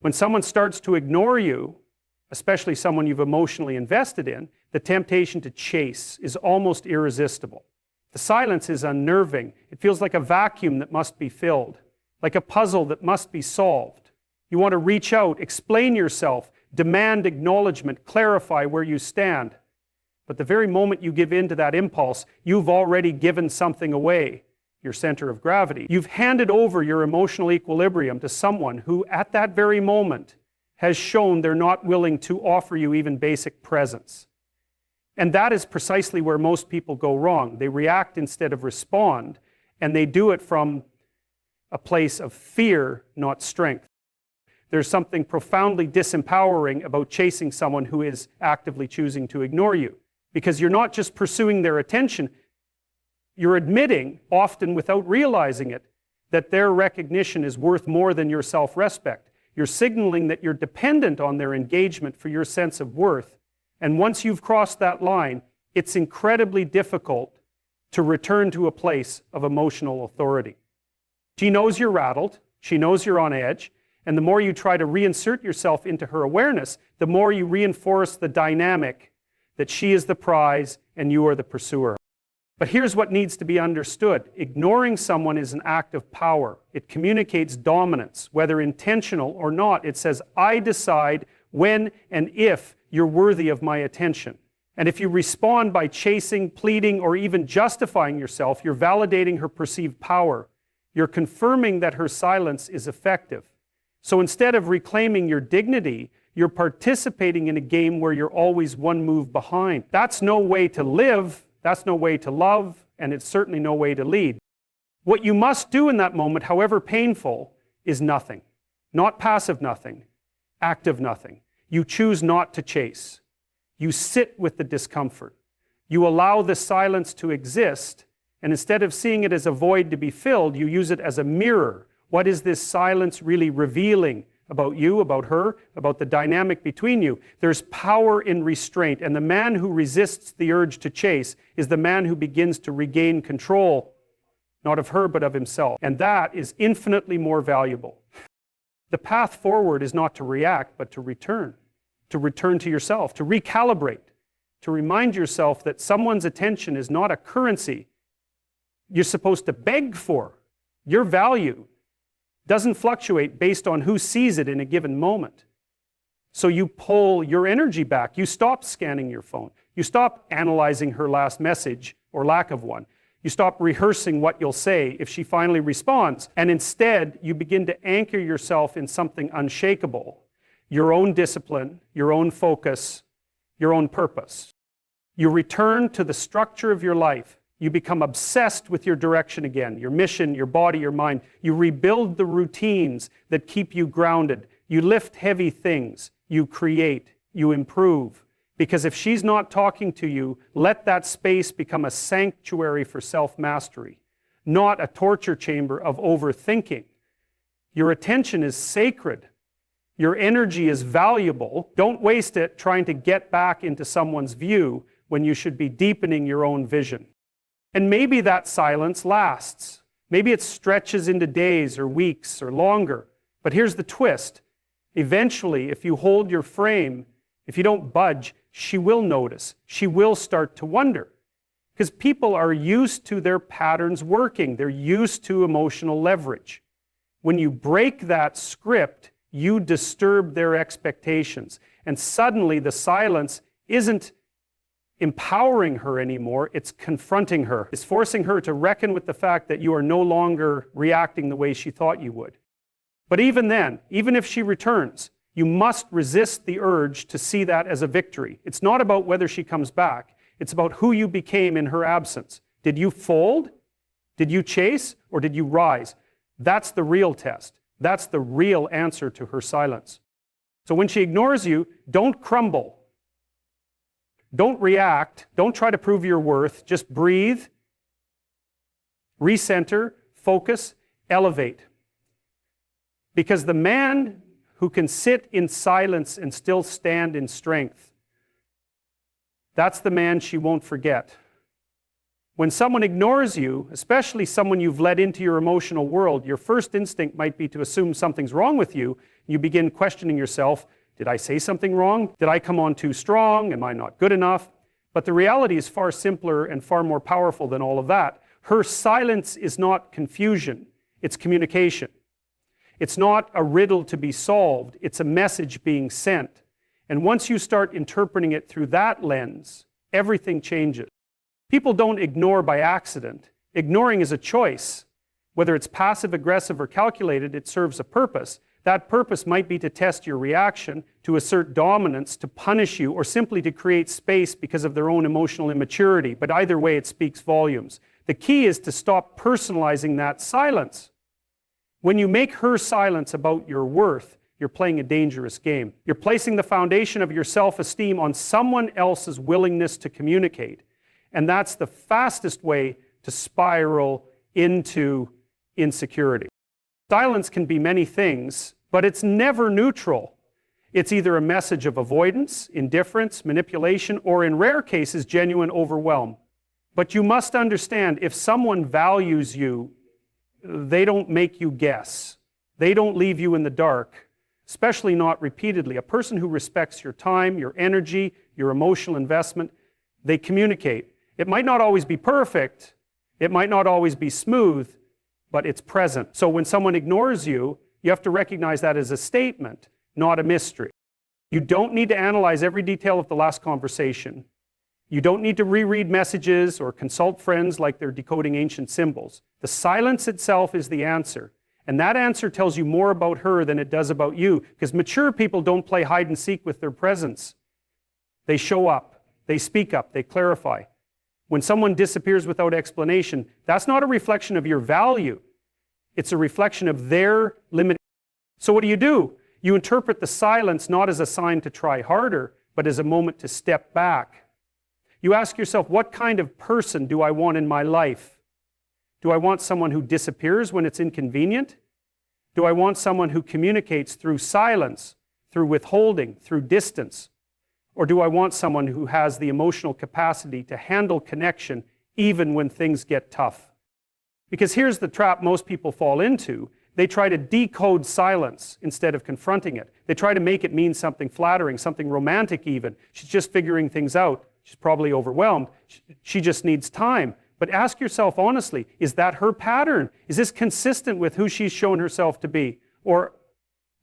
When someone starts to ignore you, especially someone you've emotionally invested in, the temptation to chase is almost irresistible. The silence is unnerving. It feels like a vacuum that must be filled, like a puzzle that must be solved. You want to reach out, explain yourself, demand acknowledgement, clarify where you stand. But the very moment you give in to that impulse, you've already given something away, your center of gravity. You've handed over your emotional equilibrium to someone who, at that very moment, has shown they're not willing to offer you even basic presence. And that is precisely where most people go wrong. They react instead of respond, and they do it from a place of fear, not strength. There's something profoundly disempowering about chasing someone who is actively choosing to ignore you, because you're not just pursuing their attention, you're admitting, often without realizing it, that their recognition is worth more than your self-respect. You're signaling that you're dependent on their engagement for your sense of worth. And once you've crossed that line, it's incredibly difficult to return to a place of emotional authority. She knows you're rattled, she knows you're on edge, and the more you try to reinsert yourself into her awareness, the more you reinforce the dynamic that she is the prize and you are the pursuer. But here's what needs to be understood. Ignoring someone is an act of power. It communicates dominance, whether intentional or not. It says, I decide when and if you're worthy of my attention. And if you respond by chasing, pleading, or even justifying yourself, you're validating her perceived power. You're confirming that her silence is effective. So instead of reclaiming your dignity, you're participating in a game where you're always one move behind. That's no way to live. That's no way to love, and it's certainly no way to lead. What you must do in that moment, however painful, is nothing. Not passive nothing, active nothing. You choose not to chase. You sit with the discomfort. You allow the silence to exist, and instead of seeing it as a void to be filled, you use it as a mirror. What is this silence really revealing about you, about her, about the dynamic between you? There's power in restraint, and the man who resists the urge to chase is the man who begins to regain control, not of her, but of himself. And that is infinitely more valuable. The path forward is not to react, but to return to yourself, to recalibrate, to remind yourself that someone's attention is not a currency you're supposed to beg for. Your value doesn't fluctuate based on who sees it in a given moment. So you pull your energy back. You stop scanning your phone. You stop analyzing her last message or lack of one. You stop rehearsing what you'll say if she finally responds. And instead, you begin to anchor yourself in something unshakable. Your own discipline, your own focus, your own purpose. You return to the structure of your life. You become obsessed with your direction again, your mission, your body, your mind. You rebuild the routines that keep you grounded. You lift heavy things. You create. You improve. Because if she's not talking to you, let that space become a sanctuary for self-mastery, not a torture chamber of overthinking. Your attention is sacred. Your energy is valuable. Don't waste it trying to get back into someone's view when you should be deepening your own vision. And maybe that silence lasts. Maybe it stretches into days or weeks or longer. But here's the twist. Eventually, if you hold your frame, if you don't budge, she will notice. She will start to wonder. Because people are used to their patterns working. They're used to emotional leverage. When you break that script, you disturb their expectations. And suddenly the silence isn't empowering her anymore, it's confronting her. It's forcing her to reckon with the fact that you are no longer reacting the way she thought you would. But even then, even if she returns, you must resist the urge to see that as a victory. It's not about whether she comes back. It's about who you became in her absence. Did you fold? Did you chase? Or did you rise? That's the real test. That's the real answer to her silence. So when she ignores you, don't crumble. Don't react. Don't try to prove your worth. Just breathe, recenter, focus, elevate. Because the man who can sit in silence and still stand in strength, that's the man she won't forget. When someone ignores you, especially someone you've let into your emotional world, your first instinct might be to assume something's wrong with you. You begin questioning yourself, did I say something wrong? Did I come on too strong? Am I not good enough? But the reality is far simpler and far more powerful than all of that. Her silence is not confusion, it's communication. It's not a riddle to be solved, it's a message being sent. And once you start interpreting it through that lens, everything changes. People don't ignore by accident. Ignoring is a choice. Whether it's passive, aggressive, or calculated, it serves a purpose. That purpose might be to test your reaction, to assert dominance, to punish you, or simply to create space because of their own emotional immaturity. But either way, it speaks volumes. The key is to stop personalizing that silence. When you make her silence about your worth, you're playing a dangerous game. You're placing the foundation of your self-esteem on someone else's willingness to communicate. And that's the fastest way to spiral into insecurity. Silence can be many things, but it's never neutral. It's either a message of avoidance, indifference, manipulation, or in rare cases, genuine overwhelm. But you must understand, if someone values you, they don't make you guess. They don't leave you in the dark, especially not repeatedly. A person who respects your time, your energy, your emotional investment, they communicate. It might not always be perfect, it might not always be smooth, but it's present. So when someone ignores you, you have to recognize that as a statement, not a mystery. You don't need to analyze every detail of the last conversation. You don't need to reread messages or consult friends like they're decoding ancient symbols. The silence itself is the answer. And that answer tells you more about her than it does about you, because mature people don't play hide and seek with their presence. They show up, they speak up, they clarify. When someone disappears without explanation, that's not a reflection of your value. It's a reflection of their limitation. So what do? You interpret the silence not as a sign to try harder, but as a moment to step back. You ask yourself, what kind of person do I want in my life? Do I want someone who disappears when it's inconvenient? Do I want someone who communicates through silence, through withholding, through distance? Or do I want someone who has the emotional capacity to handle connection even when things get tough? Because here's the trap most people fall into. They try to decode silence instead of confronting it. They try to make it mean something flattering, something romantic even. She's just figuring things out. She's probably overwhelmed. She just needs time. But ask yourself honestly, is that her pattern? Is this consistent with who she's shown herself to be? Or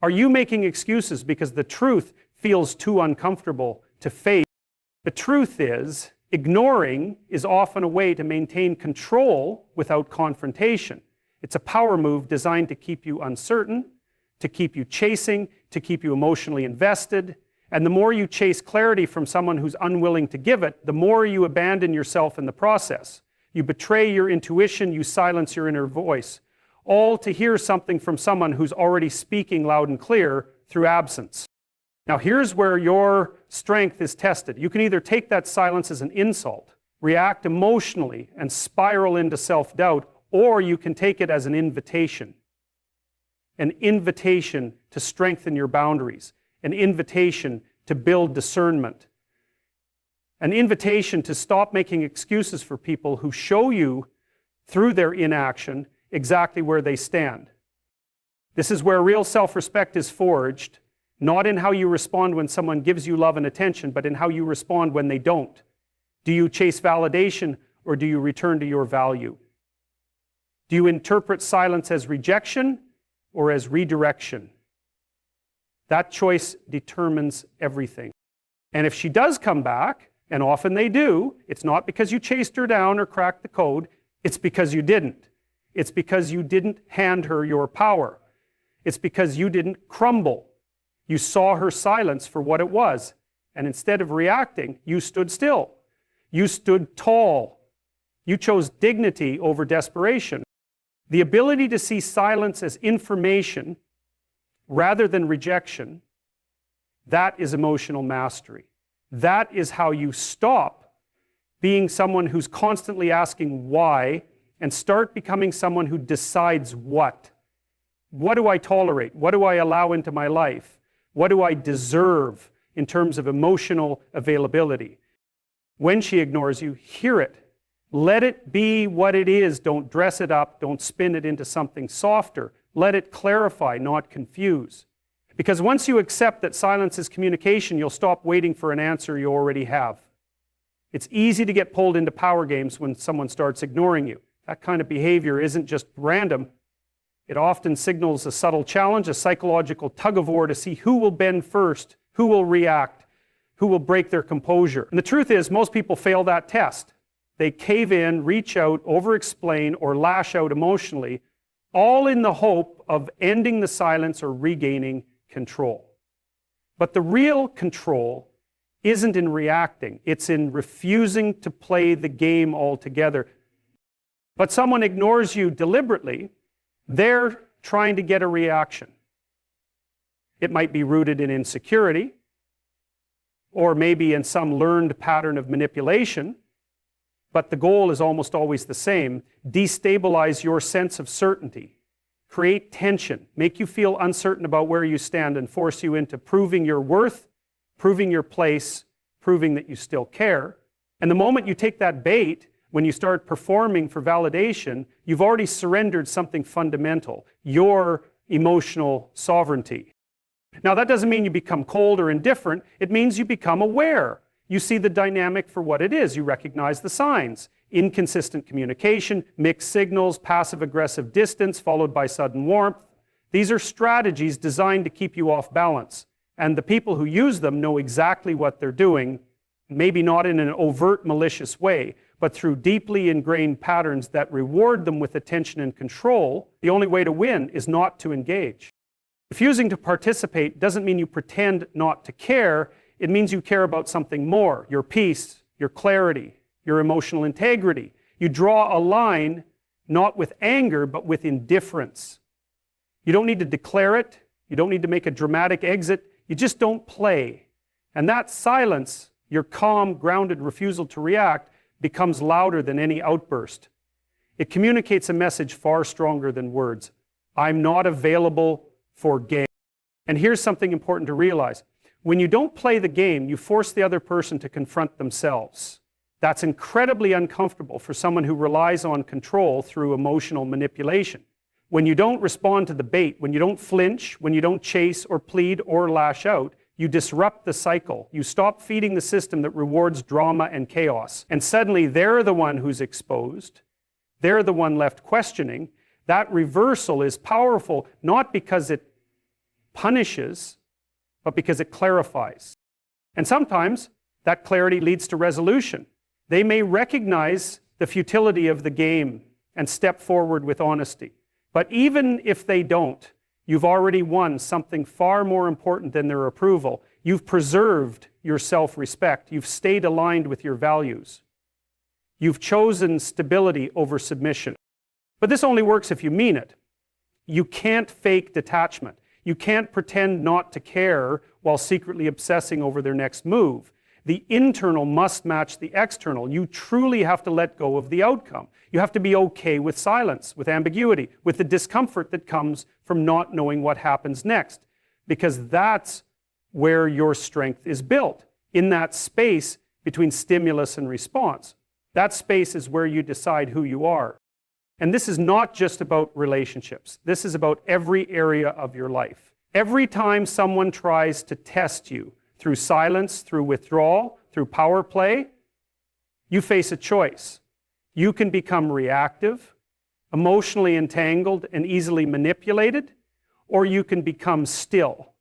are you making excuses because the truth feels too uncomfortable to face? The truth is, ignoring is often a way to maintain control without confrontation. It's a power move designed to keep you uncertain, to keep you chasing, to keep you emotionally invested. And the more you chase clarity from someone who's unwilling to give it, the more you abandon yourself in the process. You betray your intuition, you silence your inner voice, all to hear something from someone who's already speaking loud and clear through absence. Now here's where your strength is tested. You can either take that silence as an insult, react emotionally, and spiral into self-doubt, or you can take it as an invitation to strengthen your boundaries, an invitation to build discernment, an invitation to stop making excuses for people who show you through their inaction exactly where they stand. This is where real self-respect is forged, not in how you respond when someone gives you love and attention, but in how you respond when they don't. Do you chase validation or do you return to your value? Do you interpret silence as rejection or as redirection? That choice determines everything. And if she does come back, and often they do, it's not because you chased her down or cracked the code, it's because you didn't. It's because you didn't hand her your power. It's because you didn't crumble. You saw her silence for what it was, and instead of reacting, you stood still. You stood tall. You chose dignity over desperation. The ability to see silence as information rather than rejection, that is emotional mastery. That is how you stop being someone who's constantly asking why and start becoming someone who decides what. What do I tolerate? What do I allow into my life? What do I deserve in terms of emotional availability? When she ignores you, hear it. Let it be what it is. Don't dress it up. Don't spin it into something softer. Let it clarify, not confuse. Because once you accept that silence is communication, you'll stop waiting for an answer you already have. It's easy to get pulled into power games when someone starts ignoring you. That kind of behavior isn't just random. It often signals a subtle challenge, a psychological tug-of-war to see who will bend first, who will react, who will break their composure. And the truth is, most people fail that test. They cave in, reach out, over-explain, or lash out emotionally, all in the hope of ending the silence or regaining control. But the real control isn't in reacting, it's in refusing to play the game altogether. But someone ignores you deliberately, they're trying to get a reaction. It might be rooted in insecurity, or maybe in some learned pattern of manipulation, but the goal is almost always the same: destabilize your sense of certainty, create tension, make you feel uncertain about where you stand, and force you into proving your worth, proving your place, proving that you still care. And the moment you take that bait, when you start performing for validation, you've already surrendered something fundamental: your emotional sovereignty. Now, that doesn't mean you become cold or indifferent. It means you become aware. You see the dynamic for what it is. You recognize the signs: inconsistent communication, mixed signals, passive-aggressive distance followed by sudden warmth. These are strategies designed to keep you off balance. And the people who use them know exactly what they're doing, maybe not in an overt, malicious way, but through deeply ingrained patterns that reward them with attention and control. The only way to win is not to engage. Refusing to participate doesn't mean you pretend not to care. It means you care about something more: your peace, your clarity, your emotional integrity. You draw a line not with anger, but with indifference. You don't need to declare it. You don't need to make a dramatic exit. You just don't play. And that silence, your calm, grounded refusal to react, becomes louder than any outburst. It communicates a message far stronger than words: I'm not available for game. And here's something important to realize. When you don't play the game, you force the other person to confront themselves. That's incredibly uncomfortable for someone who relies on control through emotional manipulation. When you don't respond to the bait, when you don't flinch, when you don't chase or plead or lash out, you disrupt the cycle. You stop feeding the system that rewards drama and chaos. And suddenly they're the one who's exposed. They're the one left questioning. That reversal is powerful, not because it punishes, but because it clarifies. And sometimes that clarity leads to resolution. They may recognize the futility of the game and step forward with honesty. But even if they don't, you've already won something far more important than their approval. You've preserved your self-respect. You've stayed aligned with your values. You've chosen stability over submission. But this only works if you mean it. You can't fake detachment. You can't pretend not to care while secretly obsessing over their next move. The internal must match the external. You truly have to let go of the outcome. You have to be okay with silence, with ambiguity, with the discomfort that comes from not knowing what happens next. Because that's where your strength is built, in that space between stimulus and response. That space is where you decide who you are. And this is not just about relationships. This is about every area of your life. Every time someone tries to test you through silence, through withdrawal, through power play, you face a choice. You can become reactive, emotionally entangled, and easily manipulated, or you can become still.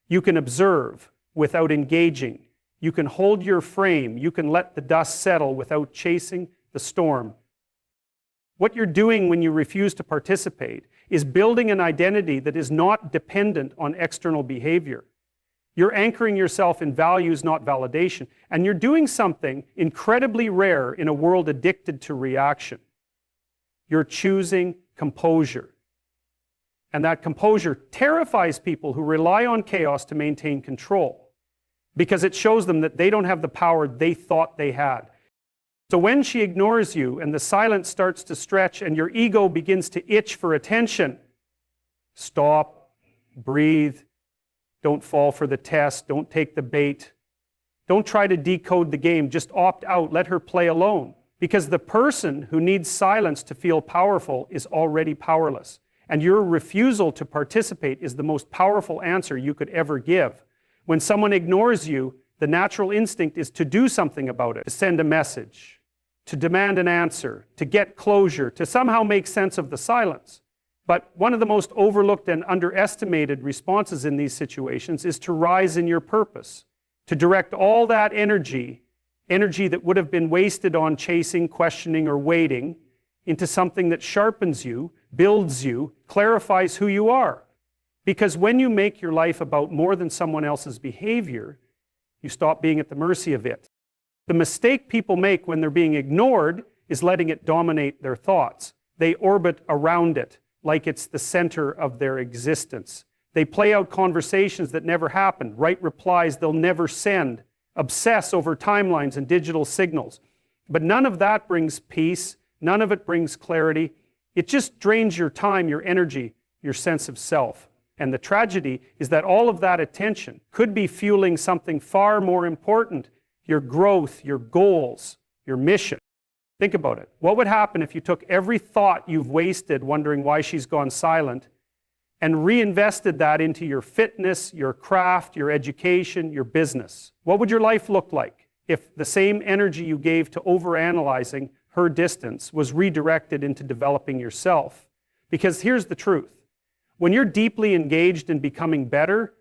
You can observe without engaging. You can hold your frame. You can let the dust settle without chasing the storm. What you're doing when you refuse to participate is building an identity that is not dependent on external behavior. You're anchoring yourself in values, not validation. And you're doing something incredibly rare in a world addicted to reaction. You're choosing composure. And that composure terrifies people who rely on chaos to maintain control, because it shows them that they don't have the power they thought they had. So when she ignores you and the silence starts to stretch and your ego begins to itch for attention, stop, breathe, don't fall for the test, don't take the bait. Don't try to decode the game, just opt out, let her play alone. Because the person who needs silence to feel powerful is already powerless. And your refusal to participate is the most powerful answer you could ever give. When someone ignores you, the natural instinct is to do something about it, to send a message, to demand an answer, to get closure, to somehow make sense of the silence. But one of the most overlooked and underestimated responses in these situations is to rise in your purpose, to direct all that energy that would have been wasted on chasing, questioning, or waiting, into something that sharpens you, builds you, clarifies who you are. Because when you make your life about more than someone else's behavior, you stop being at the mercy of it. The mistake people make when they're being ignored is letting it dominate their thoughts. They orbit around it like it's the center of their existence. They play out conversations that never happened, write replies they'll never send, obsess over timelines and digital signals. But none of that brings peace. None of it brings clarity. It just drains your time, your energy, your sense of self. And the tragedy is that all of that attention could be fueling something far more important, your growth, your goals, your mission. Think about it. What would happen if you took every thought you've wasted wondering why she's gone silent and reinvested that into your fitness, your craft, your education, your business? What would your life look like if the same energy you gave to overanalyzing her distance was redirected into developing yourself? Because here's the truth. When you're deeply engaged in becoming better,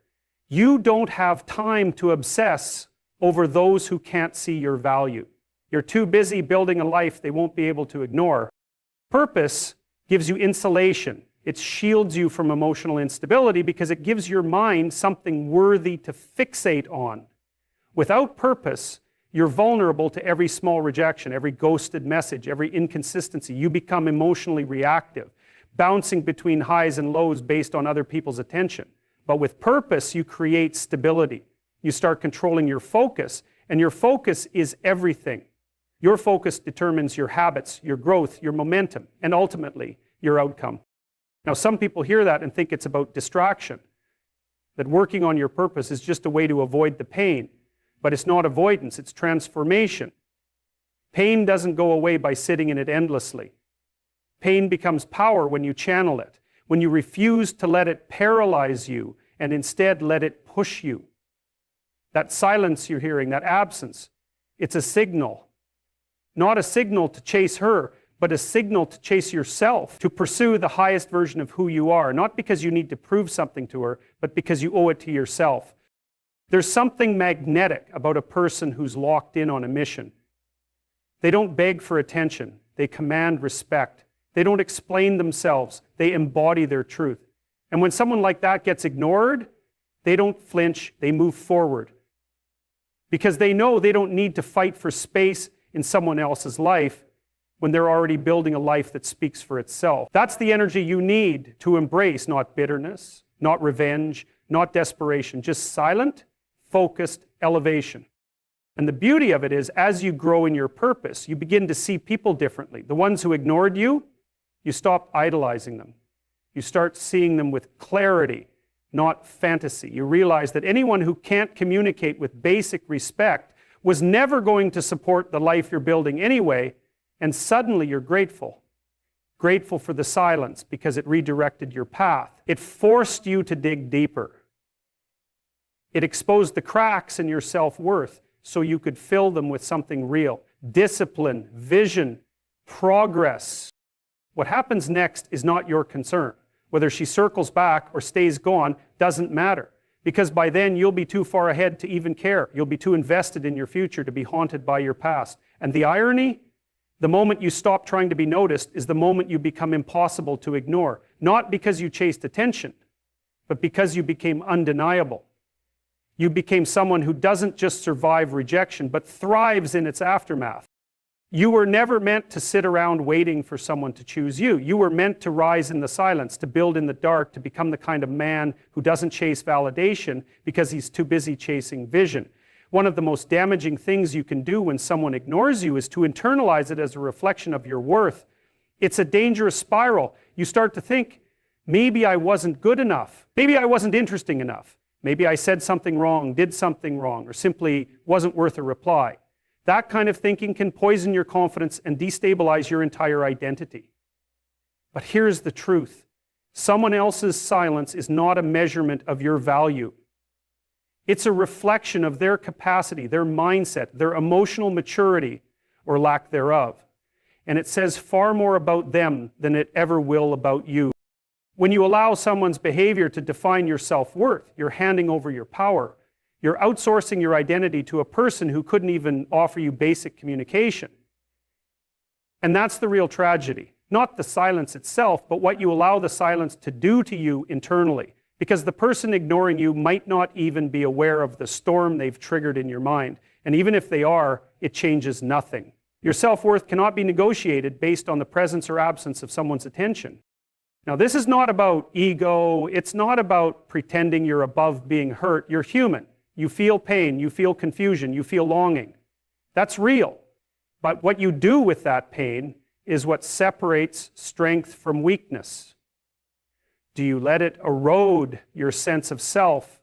you don't have time to obsess over those who can't see your value. You're too busy building a life they won't be able to ignore. Purpose gives you insulation. It shields you from emotional instability because it gives your mind something worthy to fixate on. Without purpose, you're vulnerable to every small rejection, every ghosted message, every inconsistency. You become emotionally reactive, bouncing between highs and lows based on other people's attention. But with purpose, you create stability. You start controlling your focus, and your focus is everything. Your focus determines your habits, your growth, your momentum, and ultimately, your outcome. Now, some people hear that and think it's about distraction, that working on your purpose is just a way to avoid the pain. But it's not avoidance, it's transformation. Pain doesn't go away by sitting in it endlessly. Pain becomes power when you channel it, when you refuse to let it paralyze you and instead let it push you. That silence you're hearing, that absence, it's a signal. Not a signal to chase her, but a signal to chase yourself, to pursue the highest version of who you are, not because you need to prove something to her, but because you owe it to yourself. There's something magnetic about a person who's locked in on a mission. They don't beg for attention. They command respect. They don't explain themselves. They embody their truth. And when someone like that gets ignored, they don't flinch. They move forward. Because they know they don't need to fight for space in someone else's life when they're already building a life that speaks for itself. That's the energy you need to embrace, not bitterness, not revenge, not desperation, just silent, focused elevation. And the beauty of it is, as you grow in your purpose, you begin to see people differently. The ones who ignored you, you stop idolizing them. You start seeing them with clarity, not fantasy. You realize that anyone who can't communicate with basic respect was never going to support the life you're building anyway, and suddenly you're grateful. Grateful for the silence because it redirected your path. It forced you to dig deeper. It exposed the cracks in your self-worth so you could fill them with something real. Discipline, vision, progress. What happens next is not your concern. Whether she circles back or stays gone doesn't matter, because by then you'll be too far ahead to even care. You'll be too invested in your future to be haunted by your past. And the irony, the moment you stop trying to be noticed is the moment you become impossible to ignore. Not because you chased attention, but because you became undeniable. You became someone who doesn't just survive rejection, but thrives in its aftermath. You were never meant to sit around waiting for someone to choose you. You were meant to rise in the silence, to build in the dark, to become the kind of man who doesn't chase validation because he's too busy chasing vision. One of the most damaging things you can do when someone ignores you is to internalize it as a reflection of your worth. It's a dangerous spiral. You start to think, maybe I wasn't good enough. Maybe I wasn't interesting enough. Maybe I said something wrong, did something wrong, or simply wasn't worth a reply. That kind of thinking can poison your confidence and destabilize your entire identity. But here's the truth. Someone else's silence is not a measurement of your value. It's a reflection of their capacity, their mindset, their emotional maturity, or lack thereof. And it says far more about them than it ever will about you. When you allow someone's behavior to define your self-worth, you're handing over your power. You're outsourcing your identity to a person who couldn't even offer you basic communication. And that's the real tragedy. Not the silence itself, but what you allow the silence to do to you internally. Because the person ignoring you might not even be aware of the storm they've triggered in your mind. And even if they are, it changes nothing. Your self-worth cannot be negotiated based on the presence or absence of someone's attention. Now, this is not about ego. It's not about pretending you're above being hurt. You're human. You feel pain. You feel confusion. You feel longing. That's real. But what you do with that pain is what separates strength from weakness. Do you let it erode your sense of self,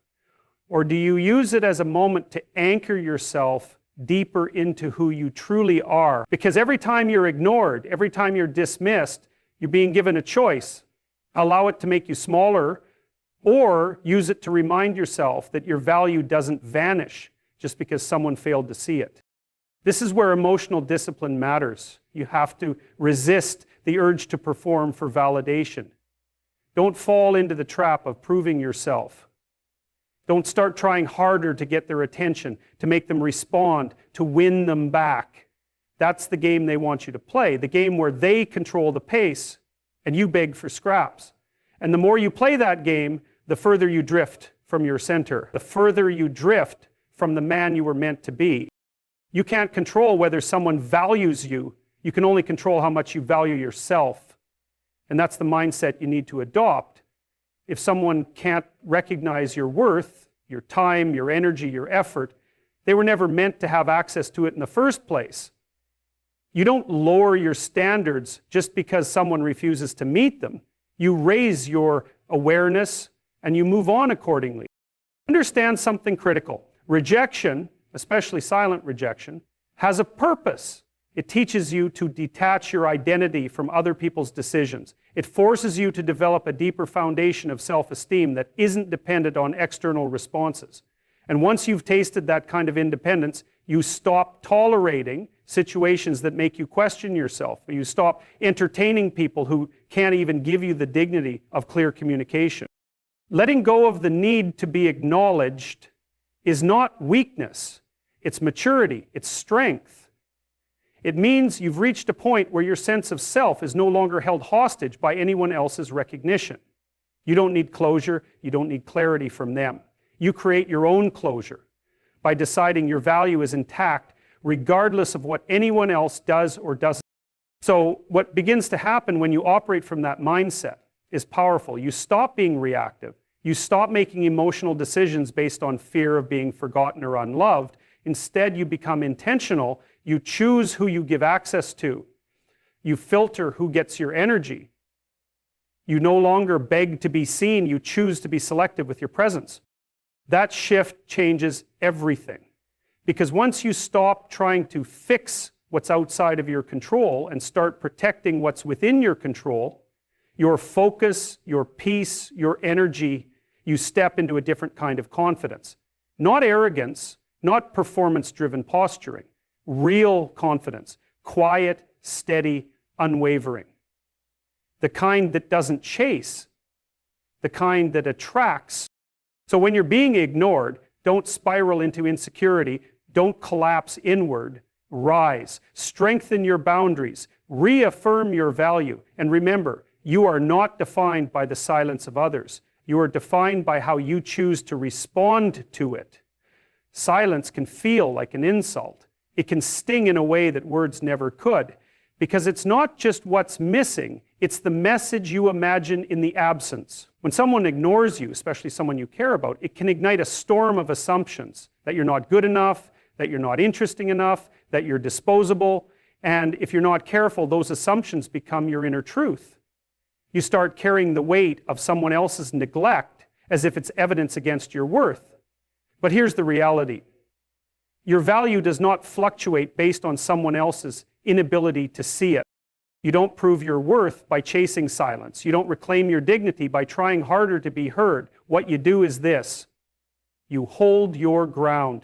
or do you use it as a moment to anchor yourself deeper into who you truly are? Because every time you're ignored, every time you're dismissed, you're being given a choice. Allow it to make you smaller, or use it to remind yourself that your value doesn't vanish just because someone failed to see it. This is where emotional discipline matters. You have to resist the urge to perform for validation. Don't fall into the trap of proving yourself. Don't start trying harder to get their attention, to make them respond, to win them back. That's the game they want you to play, the game where they control the pace and you beg for scraps. And the more you play that game, the further you drift from your center, the further you drift from the man you were meant to be. You can't control whether someone values you. You can only control how much you value yourself. And that's the mindset you need to adopt. If someone can't recognize your worth, your time, your energy, your effort, they were never meant to have access to it in the first place. You don't lower your standards just because someone refuses to meet them. You raise your awareness and you move on accordingly. Understand something critical. Rejection, especially silent rejection, has a purpose. It teaches you to detach your identity from other people's decisions. It forces you to develop a deeper foundation of self-esteem that isn't dependent on external responses. And once you've tasted that kind of independence, you stop tolerating situations that make you question yourself. You stop entertaining people who can't even give you the dignity of clear communication. Letting go of the need to be acknowledged is not weakness. It's maturity. It's strength. It means you've reached a point where your sense of self is no longer held hostage by anyone else's recognition. You don't need closure. You don't need clarity from them. You create your own closure by deciding your value is intact regardless of what anyone else does or doesn't. So what begins to happen when you operate from that mindset is powerful. You stop being reactive. You stop making emotional decisions based on fear of being forgotten or unloved. Instead, you become intentional. You choose who you give access to. You filter who gets your energy. You no longer beg to be seen. You choose to be selective with your presence. That shift changes everything. Because once you stop trying to fix what's outside of your control and start protecting what's within your control, your focus, your peace, your energy, you step into a different kind of confidence. Not arrogance, not performance-driven posturing. Real confidence. Quiet, steady, unwavering. The kind that doesn't chase. The kind that attracts. So when you're being ignored, don't spiral into insecurity. Don't collapse inward. Rise. Strengthen your boundaries. Reaffirm your value. And remember, you are not defined by the silence of others. You are defined by how you choose to respond to it. Silence can feel like an insult. It can sting in a way that words never could. Because it's not just what's missing, it's the message you imagine in the absence. When someone ignores you, especially someone you care about, it can ignite a storm of assumptions that you're not good enough, that you're not interesting enough, that you're disposable. And if you're not careful, those assumptions become your inner truth. You start carrying the weight of someone else's neglect as if it's evidence against your worth. But here's the reality. Your value does not fluctuate based on someone else's inability to see it. You don't prove your worth by chasing silence. You don't reclaim your dignity by trying harder to be heard. What you do is this: you hold your ground.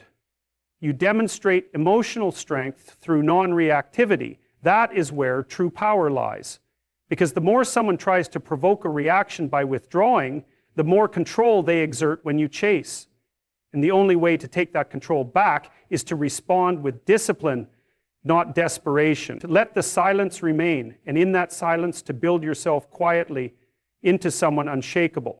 You demonstrate emotional strength through non-reactivity. That is where true power lies. Because the more someone tries to provoke a reaction by withdrawing, the more control they exert when you chase. And the only way to take that control back is to respond with discipline, not desperation. To let the silence remain, and in that silence to build yourself quietly into someone unshakable.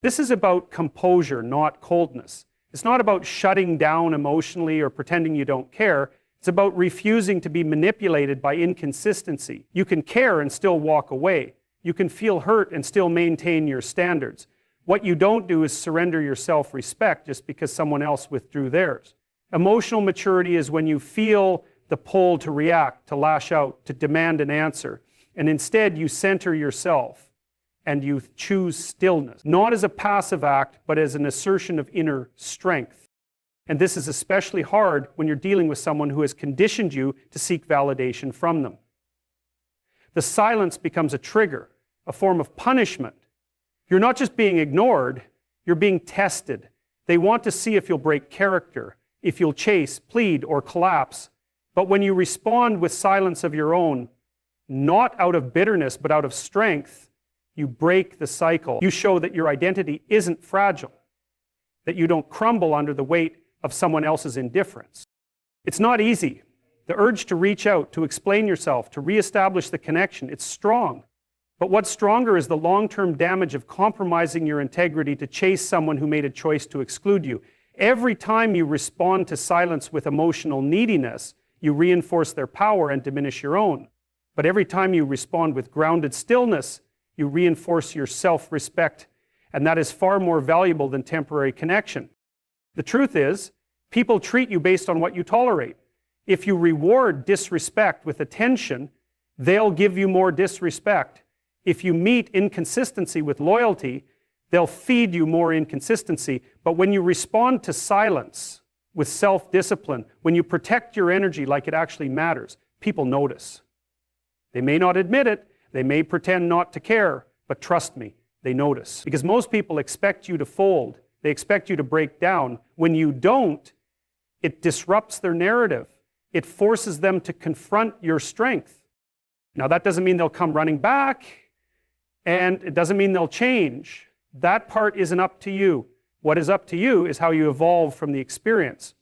This is about composure, not coldness. It's not about shutting down emotionally or pretending you don't care. It's about refusing to be manipulated by inconsistency. You can care and still walk away. You can feel hurt and still maintain your standards. What you don't do is surrender your self-respect just because someone else withdrew theirs. Emotional maturity is when you feel the pull to react, to lash out, to demand an answer, and instead you center yourself and you choose stillness, not as a passive act, but as an assertion of inner strength. And this is especially hard when you're dealing with someone who has conditioned you to seek validation from them. The silence becomes a trigger, a form of punishment. You're not just being ignored, you're being tested. They want to see if you'll break character, if you'll chase, plead, or collapse. But when you respond with silence of your own, not out of bitterness, but out of strength, you break the cycle. You show that your identity isn't fragile, that you don't crumble under the weight of someone else's indifference. It's not easy. The urge to reach out, to explain yourself, to reestablish the connection, it's strong. But what's stronger is the long-term damage of compromising your integrity to chase someone who made a choice to exclude you. Every time you respond to silence with emotional neediness, you reinforce their power and diminish your own. But every time you respond with grounded stillness, you reinforce your self-respect, and that is far more valuable than temporary connection. The truth is, people treat you based on what you tolerate. If you reward disrespect with attention, they'll give you more disrespect. If you meet inconsistency with loyalty, they'll feed you more inconsistency. But when you respond to silence with self-discipline, when you protect your energy like it actually matters, people notice. They may not admit it, they may pretend not to care, but trust me, they notice. Because most people expect you to fold, they expect you to break down. When you don't, it disrupts their narrative. It forces them to confront your strength. Now that doesn't mean they'll come running back, and it doesn't mean they'll change. That part isn't up to you. What is up to you is how you evolve from the experience.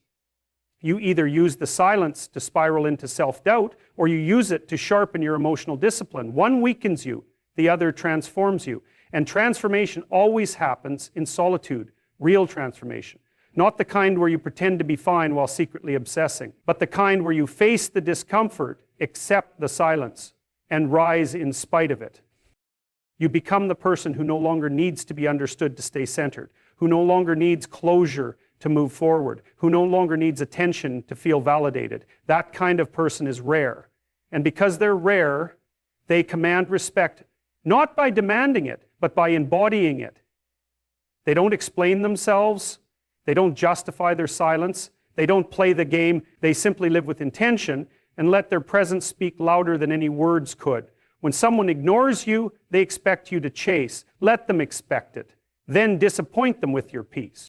You either use the silence to spiral into self-doubt, or you use it to sharpen your emotional discipline. One weakens you, the other transforms you. And transformation always happens in solitude, real transformation. Not the kind where you pretend to be fine while secretly obsessing, but the kind where you face the discomfort, accept the silence, and rise in spite of it. You become the person who no longer needs to be understood to stay centered, who no longer needs closure to move forward, who no longer needs attention to feel validated. That kind of person is rare. And because they're rare, they command respect, not by demanding it, but by embodying it. They don't explain themselves. They don't justify their silence. They don't play the game. They simply live with intention and let their presence speak louder than any words could. When someone ignores you, they expect you to chase. Let them expect it. Then disappoint them with your peace.